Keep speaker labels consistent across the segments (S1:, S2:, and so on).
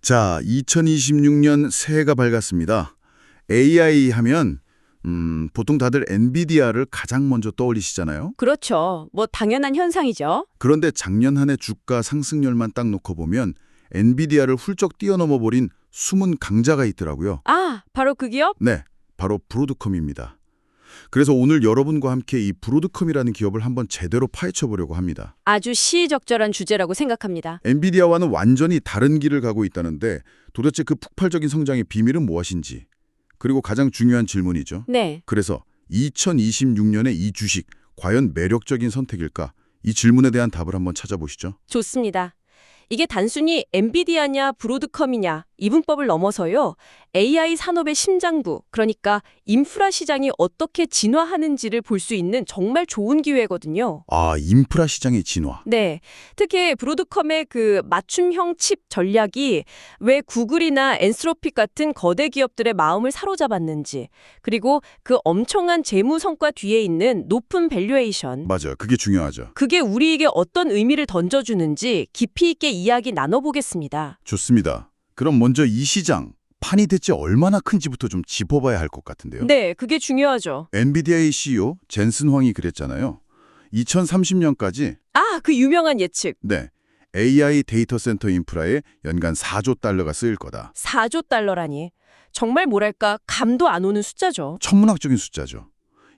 S1: 자, 2026년 새해가 밝았습니다. AI 하면 보통 다들 엔비디아를 가장 먼저 떠올리시잖아요.
S2: 그렇죠. 뭐 당연한 현상이죠.
S1: 그런데 작년 한 해 주가 상승률만 딱 놓고 보면 엔비디아를 훌쩍 뛰어넘어 버린 숨은 강자가 있더라고요.
S2: 아, 바로 그 기업?
S1: 네, 바로 브로드컴입니다. 그래서 오늘 여러분과 함께 이 브로드컴이라는 기업을 한번 제대로 파헤쳐 보려고 합니다.
S2: 아주 시의적절한 주제라고 생각합니다.
S1: 엔비디아와는 완전히 다른 길을 가고 있다는데 도대체 그 폭발적인 성장의 비밀은 무엇인지, 그리고 가장 중요한 질문이죠.
S2: 네.
S1: 그래서 2026년에 이 주식 과연 매력적인 선택일까? 이 질문에 대한 답을 한번 찾아보시죠.
S2: 좋습니다. 이게 단순히 엔비디아냐 브로드컴이냐 이분법을 넘어서요. AI 산업의 심장부, 그러니까 인프라 시장이 어떻게 진화하는지를 볼 수 있는 정말 좋은 기회거든요.
S1: 아, 인프라 시장의 진화.
S2: 네. 특히 브로드컴의 그 맞춤형 칩 전략이 왜 구글이나 엔스로픽 같은 거대 기업들의 마음을 사로잡았는지, 그리고 그 엄청난 재무 성과 뒤에 있는 높은 밸류에이션,
S1: 맞아요. 그게 중요하죠.
S2: 그게 우리에게 어떤 의미를 던져주는지 깊이 있게 이야기 나눠보겠습니다.
S1: 좋습니다. 그럼 먼저 이 시장, 판이 대체 얼마나 큰지부터 좀 짚어봐야 할 것 같은데요.
S2: 네, 그게 중요하죠.
S1: 엔비디아의 CEO 젠슨 황이 그랬잖아요. 2030년까지
S2: 아, 그 유명한 예측.
S1: 네, AI 데이터 센터 인프라에 연간 4조 달러가 쓰일 거다.
S2: 4조 달러라니. 정말 뭐랄까 감도 안 오는 숫자죠.
S1: 천문학적인 숫자죠.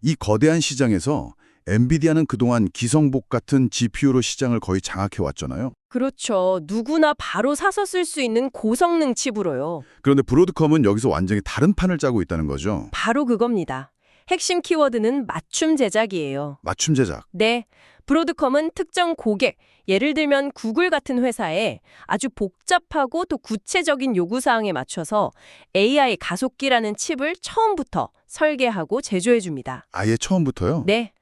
S1: 이 거대한 시장에서 엔비디아는 그동안 기성복 같은 GPU로 시장을 거의 장악해 왔잖아요.
S2: 그렇죠. 누구나 바로 사서 쓸 수 있는 고성능 칩으로요.
S1: 그런데 브로드컴은 여기서 완전히 다른 판을 짜고 있다는 거죠.
S2: 바로 그겁니다. 핵심 키워드는 맞춤 제작이에요.
S1: 맞춤 제작.
S2: 네, 브로드컴은 특정 고객, 예를 들면 구글 같은 회사에 아주 복잡하고 또 구체적인 요구사항에 맞춰서 AI 가속기라는 칩을 처음부터 설계하고 제조해줍니다.
S1: 아예 처음부터요?
S2: 네,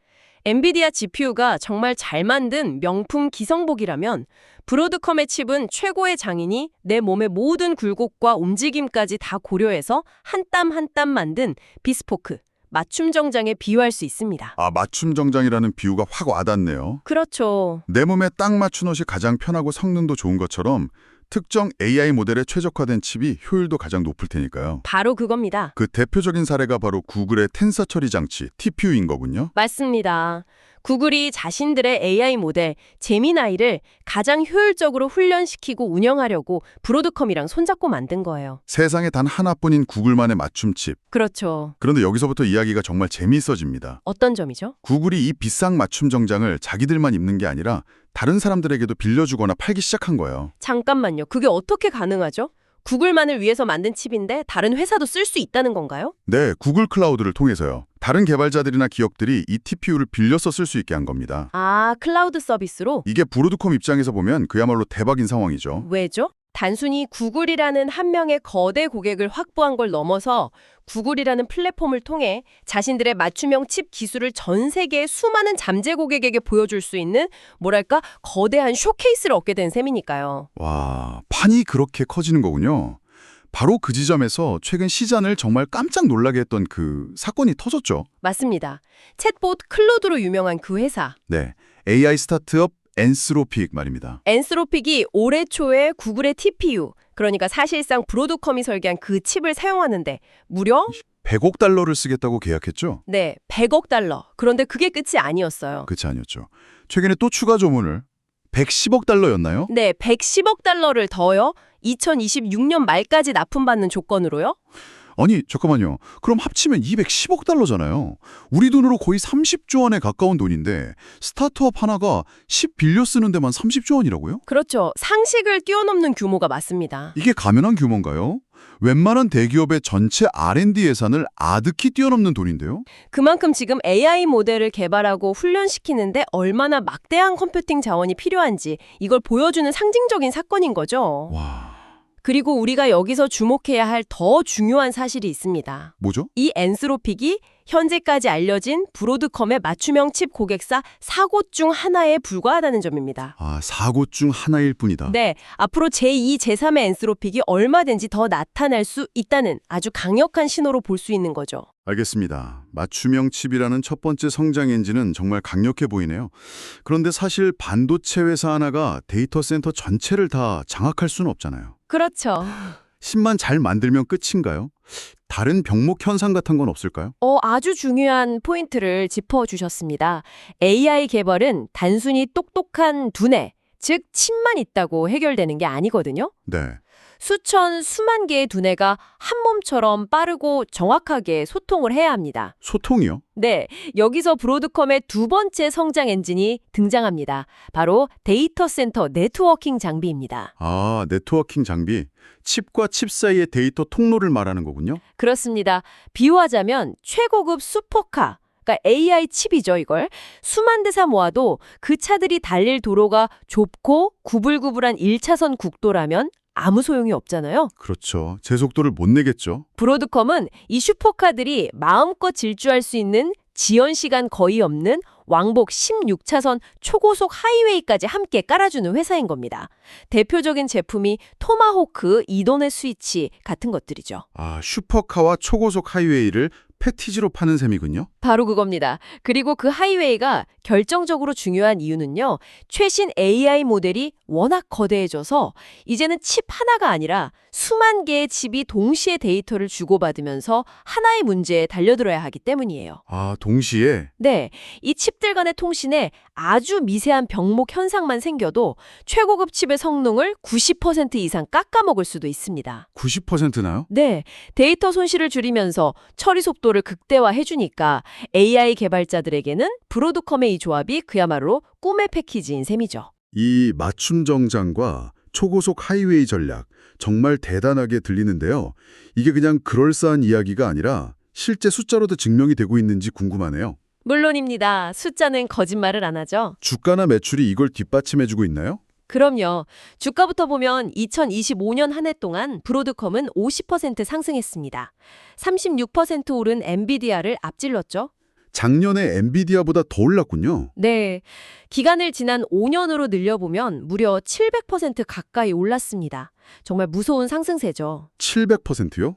S2: 엔비디아 GPU가 정말 잘 만든 명품 기성복이라면 브로드컴의 칩은 최고의 장인이 내 몸의 모든 굴곡과 움직임까지 다 고려해서 한 땀 한 땀 만든 비스포크, 맞춤 정장에 비유할 수 있습니다.
S1: 아, 맞춤 정장이라는 비유가 확 와닿네요.
S2: 그렇죠.
S1: 내 몸에 딱 맞춘 옷이 가장 편하고 성능도 좋은 것처럼 특정 AI 모델에 최적화된 칩이 효율도 가장 높을 테니까요.
S2: 바로 그겁니다.
S1: 그 대표적인 사례가 바로 구글의 텐서 처리 장치, TPU인 거군요.
S2: 맞습니다. 구글이 자신들의 AI 모델 제미나이를 가장 효율적으로 훈련시키고 운영하려고 브로드컴이랑 손잡고 만든 거예요.
S1: 세상에 단 하나뿐인 구글만의 맞춤 칩.
S2: 그렇죠.
S1: 그런데 여기서부터 이야기가 정말 재미있어집니다.
S2: 어떤 점이죠?
S1: 구글이 이 비싼 맞춤 정장을 자기들만 입는 게 아니라 다른 사람들에게도 빌려주거나 팔기 시작한 거예요.
S2: 잠깐만요. 그게 어떻게 가능하죠? 구글만을 위해서 만든 칩인데 다른 회사도 쓸 수 있다는 건가요?
S1: 네, 구글 클라우드를 통해서요. 다른 개발자들이나 기업들이 이 TPU를 빌려서 쓸 수 있게 한 겁니다.
S2: 아, 클라우드 서비스로?
S1: 이게 브로드컴 입장에서 보면 그야말로 대박인 상황이죠.
S2: 왜죠? 단순히 구글이라는 한 명의 거대 고객을 확보한 걸 넘어서 구글이라는 플랫폼을 통해 자신들의 맞춤형 칩 기술을 전 세계의 수많은 잠재 고객에게 보여줄 수 있는 뭐랄까 거대한 쇼케이스를 얻게 된 셈이니까요.
S1: 와, 판이 그렇게 커지는 거군요. 바로 그 지점에서 최근 시장을 정말 깜짝 놀라게 했던 그 사건이 터졌죠.
S2: 맞습니다. 챗봇 클로드로 유명한 그 회사.
S1: 네, AI 스타트업 엔스로픽 말입니다.
S2: 엔스로픽이 올해 초에 구글의 TPU, 그러니까 사실상 브로드컴이 설계한 그 칩을 사용하는데 무려
S1: 100억 달러를 쓰겠다고 계약했죠?
S2: 네, 100억 달러. 그런데 그게 끝이 아니었어요.
S1: 그치 아니었죠. 최근에 또 추가 조문을 110억 달러였나요?
S2: 네, 110억 달러를 더요. 2026년 말까지 납품받는 조건으로요.
S1: 아니 잠깐만요. 그럼 합치면 210억 달러잖아요. 우리 돈으로 거의 30조 원에 가까운 돈인데 스타트업 하나가 10 빌려 쓰는 데만 30조 원이라고요?
S2: 그렇죠. 상식을 뛰어넘는 규모가 맞습니다.
S1: 이게 가면한 규모인가요? 웬만한 대기업의 전체 R&D 예산을 아득히 뛰어넘는 돈인데요?
S2: 그만큼 지금 AI 모델을 개발하고 훈련시키는데 얼마나 막대한 컴퓨팅 자원이 필요한지 이걸 보여주는 상징적인 사건인 거죠.
S1: 와,
S2: 그리고 우리가 여기서 주목해야 할 더 중요한 사실이 있습니다.
S1: 뭐죠?
S2: 이 엔스로픽이 현재까지 알려진 브로드컴의 맞춤형 칩 고객사 4곳 중 하나에 불과하다는 점입니다.
S1: 아, 4곳 중 하나일 뿐이다.
S2: 네, 앞으로 제2, 제3의 엔스로픽이 얼마든지 더 나타날 수 있다는 아주 강력한 신호로 볼 수 있는 거죠.
S1: 알겠습니다. 맞춤형 칩이라는 첫 번째 성장 엔진은 정말 강력해 보이네요. 그런데 사실 반도체 회사 하나가 데이터 센터 전체를 다 장악할 수는 없잖아요.
S2: 그렇죠.
S1: 칩만 잘 만들면 끝인가요? 다른 병목 현상 같은 건 없을까요?
S2: 아주 중요한 포인트를 짚어주셨습니다. AI 개발은 단순히 똑똑한 두뇌, 즉 칩만 있다고 해결되는 게 아니거든요.
S1: 네.
S2: 수천, 수만 개의 두뇌가 한 몸처럼 빠르고 정확하게 소통을 해야 합니다.
S1: 소통이요?
S2: 네, 여기서 브로드컴의 두 번째 성장 엔진이 등장합니다. 바로 데이터 센터 네트워킹 장비입니다.
S1: 아, 네트워킹 장비. 칩과 칩 사이의 데이터 통로를 말하는 거군요.
S2: 그렇습니다. 비유하자면 최고급 슈퍼카, 그러니까 AI 칩이죠, 이걸. 수만 대사 모아도 그 차들이 달릴 도로가 좁고 구불구불한 1차선 국도라면 아무 소용이 없잖아요.
S1: 그렇죠. 제 속도를 못 내겠죠.
S2: 브로드컴은 이 슈퍼카들이 마음껏 질주할 수 있는 지연 시간 거의 없는 왕복 16차선 초고속 하이웨이까지 함께 깔아주는 회사인 겁니다. 대표적인 제품이 토마호크 이더넷 스위치 같은 것들이죠.
S1: 아, 슈퍼카와 초고속 하이웨이를 패티지로 파는 셈이군요.
S2: 바로 그겁니다. 그리고 그 하이웨이가 결정적으로 중요한 이유는요. 최신 AI 모델이 워낙 거대해져서 이제는 칩 하나가 아니라 수만 개의 칩이 동시에 데이터를 주고받으면서 하나의 문제에 달려들어야 하기 때문이에요.
S1: 아, 동시에
S2: 네, 이 칩들 간의 통신에 아주 미세한 병목 현상만 생겨도 최고급 칩의 성능을 90% 이상 깎아먹을 수도 있습니다.
S1: 90%나요?
S2: 네, 데이터 손실을 줄이면서 처리 속도를 극대화해주니까 AI 개발자들에게는 브로드컴의 이 조합이 그야말로 꿈의 패키지인 셈이죠.
S1: 이 맞춤 정장과 초고속 하이웨이 전략 정말 대단하게 들리는데요. 이게 그냥 그럴싸한 이야기가 아니라 실제 숫자로도 증명이 되고 있는지 궁금하네요.
S2: 물론입니다. 숫자는 거짓말을 안 하죠.
S1: 주가나 매출이 이걸 뒷받침해주고 있나요?
S2: 그럼요. 주가부터 보면 2025년 한 해 동안 브로드컴은 50% 상승했습니다. 36% 오른 엔비디아를 앞질렀죠.
S1: 작년에 엔비디아보다 더 올랐군요.
S2: 네. 기간을 지난 5년으로 늘려보면 무려 700% 가까이 올랐습니다. 정말 무서운 상승세죠.
S1: 700%요?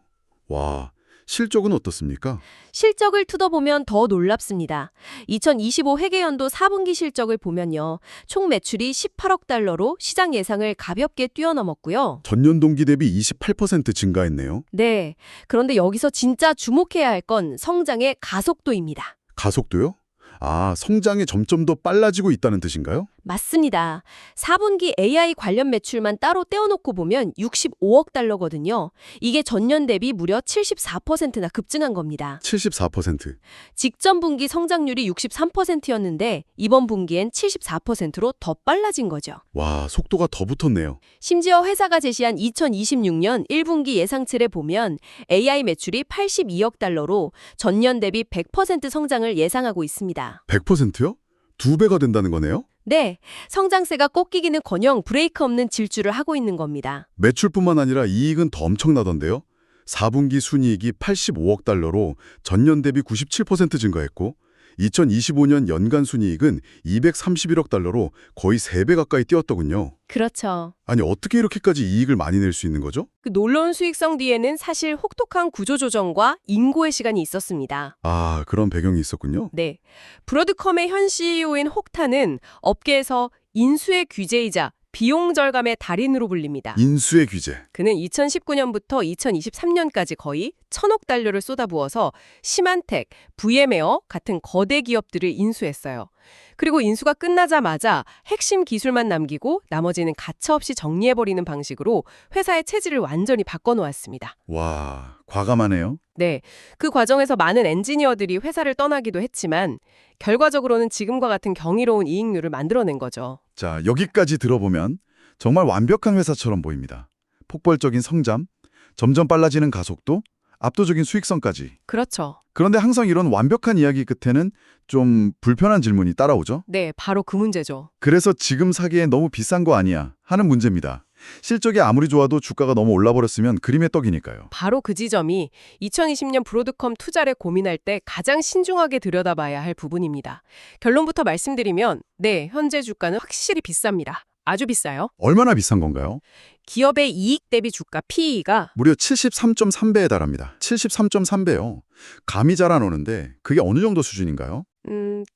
S1: 와, 실적은 어떻습니까?
S2: 실적을 뜯어보면 더 놀랍습니다. 2025 회계연도 4분기 실적을 보면요. 총 매출이 18억 달러로 시장 예상을 가볍게 뛰어넘었고요.
S1: 전년 동기 대비 28% 증가했네요.
S2: 네. 그런데 여기서 진짜 주목해야 할 건 성장의 가속도입니다.
S1: 가속도요? 아, 성장이 점점 더 빨라지고 있다는 뜻인가요?
S2: 맞습니다. 4분기 AI 관련 매출만 따로 떼어놓고 보면 65억 달러거든요. 이게 전년 대비 무려 74%나 급증한 겁니다.
S1: 74%.
S2: 직전 분기 성장률이 63%였는데 이번 분기엔 74%로 더 빨라진 거죠.
S1: 와, 속도가 더 붙었네요.
S2: 심지어 회사가 제시한 2026년 1분기 예상치를 보면 AI 매출이 82억 달러로 전년 대비 100% 성장을 예상하고 있습니다.
S1: 100%요? 2배가 된다는 거네요?
S2: 네, 성장세가 꺾이기는커녕 브레이크 없는 질주를 하고 있는 겁니다.
S1: 매출뿐만 아니라 이익은 더 엄청나던데요. 4분기 순이익이 85억 달러로 전년 대비 97% 증가했고 2025년 연간 순이익은 231억 달러로 거의 3배 가까이 뛰었더군요.
S2: 그렇죠.
S1: 아니, 어떻게 이렇게까지 이익을 많이 낼 수 있는 거죠?
S2: 그 놀라운 수익성 뒤에는 사실 혹독한 구조조정과 인고의 시간이 있었습니다.
S1: 아, 그런 배경이 있었군요.
S2: 네, 브로드컴의 현 CEO인 혹타는 업계에서 인수의 귀재이자 비용 절감의 달인으로 불립니다.
S1: 인수의 규제.
S2: 그는 2019년부터 2023년까지 거의 1,000억 달러를 쏟아부어서 시만텍, VM웨어 같은 거대 기업들을 인수했어요. 그리고 인수가 끝나자마자 핵심 기술만 남기고 나머지는 가차없이 정리해버리는 방식으로 회사의 체질을 완전히 바꿔놓았습니다.
S1: 와, 과감하네요.
S2: 네, 그 과정에서 많은 엔지니어들이 회사를 떠나기도 했지만 결과적으로는 지금과 같은 경이로운 이익률을 만들어낸 거죠.
S1: 자, 여기까지 들어보면 정말 완벽한 회사처럼 보입니다. 폭발적인 성장, 점점 빨라지는 가속도, 압도적인 수익성까지.
S2: 그렇죠.
S1: 그런데 항상 이런 완벽한 이야기 끝에는 좀 불편한 질문이 따라오죠.
S2: 네, 바로 그 문제죠.
S1: 그래서 지금 사기엔 너무 비싼 거 아니야 하는 문제입니다. 실적이 아무리 좋아도 주가가 너무 올라버렸으면 그림의 떡이니까요.
S2: 바로 그 지점이 2020년 브로드컴 투자를 고민할 때 가장 신중하게 들여다봐야 할 부분입니다. 결론부터 말씀드리면 네, 현재 주가는 확실히 비쌉니다. 아주 비싸요.
S1: 얼마나 비싼 건가요?
S2: 기업의 이익 대비 주가 PE가
S1: 무려 73.3배에 달합니다. 73.3배요. 감이 잘 안 오는데 그게 어느 정도 수준인가요?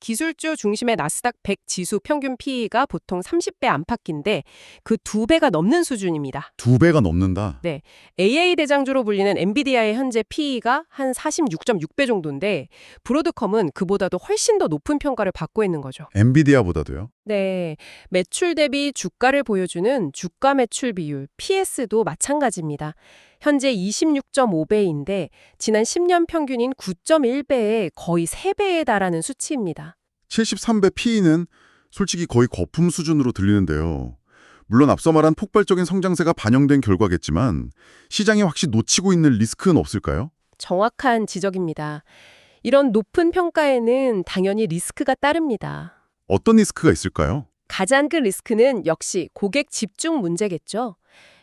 S2: 기술주 중심의 나스닥 100 지수 평균 PE가 보통 30배 안팎인데 그 2배가 넘는 수준입니다.
S1: 2배가 넘는다.
S2: 네, AA 대장주로 불리는 엔비디아의 현재 PE가 한 46.6배 정도인데 브로드컴은 그보다도 훨씬 더 높은 평가를 받고 있는 거죠.
S1: 엔비디아보다도요?
S2: 네, 매출 대비 주가를 보여주는 주가 매출 비율 PS도 마찬가지입니다. 현재 26.5배인데 지난 10년 평균인 9.1배에 거의 3배에 달하는 수치입니다.
S1: 73배 PE는 솔직히 거의 거품 수준으로 들리는데요. 물론 앞서 말한 폭발적인 성장세가 반영된 결과겠지만 시장이 확실히 놓치고 있는 리스크는 없을까요?
S2: 정확한 지적입니다. 이런 높은 평가에는 당연히 리스크가 따릅니다.
S1: 어떤 리스크가 있을까요?
S2: 가장 큰 리스크는 역시 고객 집중 문제겠죠.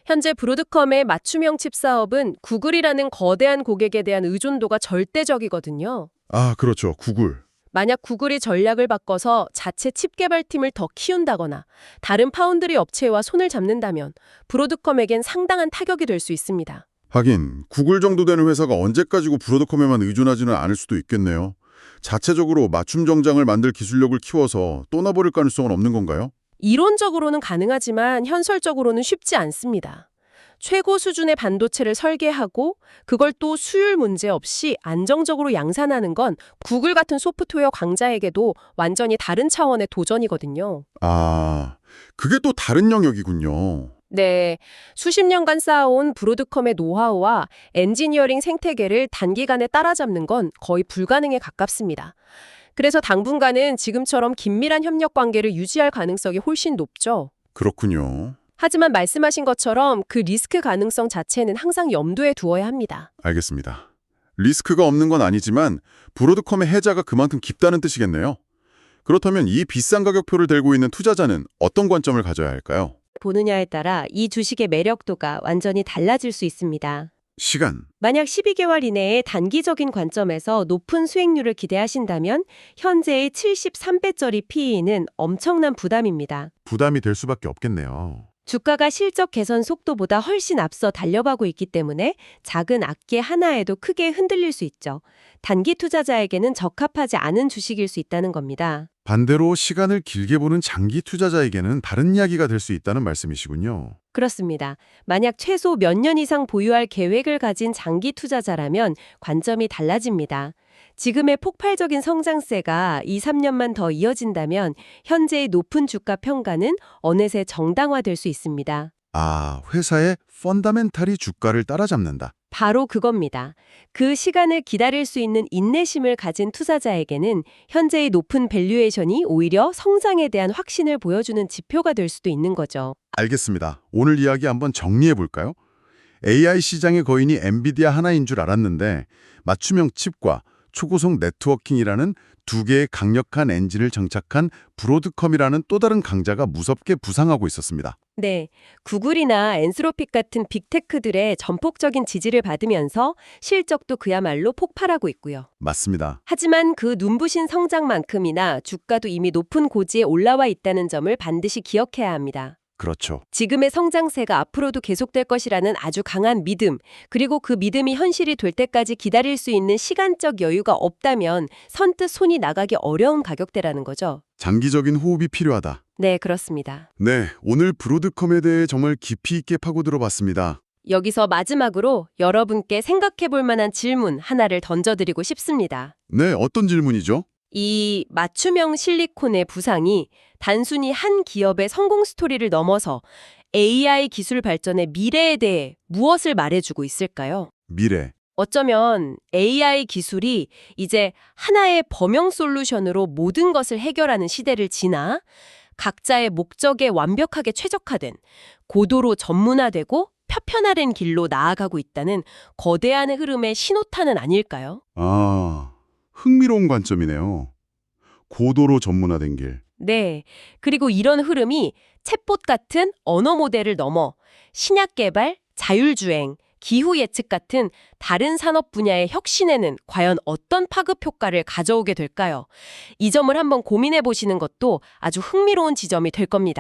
S2: 현재 브로드컴의 맞춤형 칩 사업은 구글이라는 거대한 고객에 대한 의존도가 절대적이거든요.
S1: 아, 그렇죠. 구글.
S2: 만약 구글이 전략을 바꿔서 자체 칩 개발팀을 더 키운다거나 다른 파운드리 업체와 손을 잡는다면 브로드컴에겐 상당한 타격이 될 수 있습니다.
S1: 하긴 구글 정도 되는 회사가 언제까지고 브로드컴에만 의존하지는 않을 수도 있겠네요. 자체적으로 맞춤 정장을 만들 기술력을 키워서 떠나버릴 가능성은 없는 건가요?
S2: 이론적으로는 가능하지만 현실적으로는 쉽지 않습니다. 최고 수준의 반도체를 설계하고 그걸 또 수율 문제 없이 안정적으로 양산하는 건 구글 같은 소프트웨어 강자에게도 완전히 다른 차원의 도전이거든요.
S1: 아, 그게 또 다른 영역이군요.
S2: 네, 수십 년간 쌓아온 브로드컴의 노하우와 엔지니어링 생태계를 단기간에 따라잡는 건 거의 불가능에 가깝습니다. 그래서 당분간은 지금처럼 긴밀한 협력 관계를 유지할 가능성이 훨씬 높죠.
S1: 그렇군요.
S2: 하지만 말씀하신 것처럼 그 리스크 가능성 자체는 항상 염두에 두어야 합니다.
S1: 알겠습니다. 리스크가 없는 건 아니지만 브로드컴의 해자가 그만큼 깊다는 뜻이겠네요. 그렇다면 이 비싼 가격표를 들고 있는 투자자는 어떤 관점을 가져야 할까요?
S3: 보느냐에 따라 이 주식의 매력도가 완전히 달라질 수 있습니다.
S1: 시간.
S3: 만약 12개월 이내에 단기적인 관점에서 높은 수익률을 기대하신다면 현재의 73배짜리 PE는 엄청난 부담입니다.
S1: 부담이 될 수밖에 없겠네요.
S3: 주가가 실적 개선 속도보다 훨씬 앞서 달려가고 있기 때문에 작은 악재 하나에도 크게 흔들릴 수 있죠. 단기 투자자에게는 적합하지 않은 주식일 수 있다는 겁니다.
S1: 반대로 시간을 길게 보는 장기 투자자에게는 다른 이야기가 될 수 있다는 말씀이시군요.
S3: 그렇습니다. 만약 최소 몇 년 이상 보유할 계획을 가진 장기 투자자라면 관점이 달라집니다. 지금의 폭발적인 성장세가 2, 3년만 더 이어진다면 현재의 높은 주가 평가는 어느새 정당화될 수 있습니다.
S1: 아, 회사의 펀더멘탈이 주가를 따라잡는다.
S3: 바로 그겁니다. 그 시간을 기다릴 수 있는 인내심을 가진 투자자에게는 현재의 높은 밸류에이션이 오히려 성장에 대한 확신을 보여주는 지표가 될 수도 있는 거죠.
S1: 알겠습니다. 오늘 이야기 한번 정리해 볼까요? AI 시장의 거인이 엔비디아 하나인 줄 알았는데 맞춤형 칩과 초고속 네트워킹이라는 두 개의 강력한 엔진을 장착한 브로드컴이라는 또 다른 강자가 무섭게 부상하고 있었습니다.
S3: 네, 구글이나 엔스로픽 같은 빅테크들의 전폭적인 지지를 받으면서 실적도 그야말로 폭발하고 있고요.
S1: 맞습니다.
S3: 하지만 그 눈부신 성장만큼이나 주가도 이미 높은 고지에 올라와 있다는 점을 반드시 기억해야 합니다.
S1: 그렇죠.
S3: 지금의 성장세가 앞으로도 계속될 것이라는 아주 강한 믿음, 그리고 그 믿음이 현실이 될 때까지 기다릴 수 있는 시간적 여유가 없다면 선뜻 손이 나가기 어려운 가격대라는 거죠.
S1: 장기적인 호흡이 필요하다.
S3: 네, 그렇습니다.
S1: 네, 오늘 브로드컴에 대해 정말 깊이 있게 파고들어봤습니다.
S3: 여기서 마지막으로 여러분께 생각해 볼 만한 질문 하나를 던져드리고 싶습니다.
S1: 네, 어떤 질문이죠?
S3: 이 맞춤형 실리콘의 부상이 단순히 한 기업의 성공 스토리를 넘어서 AI 기술 발전의 미래에 대해 무엇을 말해주고 있을까요?
S1: 미래.
S3: 어쩌면 AI 기술이 이제 하나의 범용 솔루션으로 모든 것을 해결하는 시대를 지나 각자의 목적에 완벽하게 최적화된 고도로 전문화되고 표편화된 길로 나아가고 있다는 거대한 흐름의 신호탄은 아닐까요?
S1: 아, 흥미로운 관점이네요. 고도로 전문화된 길.
S3: 네. 그리고 이런 흐름이 챗봇 같은 언어 모델을 넘어 신약 개발, 자율주행, 기후 예측 같은 다른 산업 분야의 혁신에는 과연 어떤 파급 효과를 가져오게 될까요? 이 점을 한번 고민해 보시는 것도 아주 흥미로운 지점이 될 겁니다.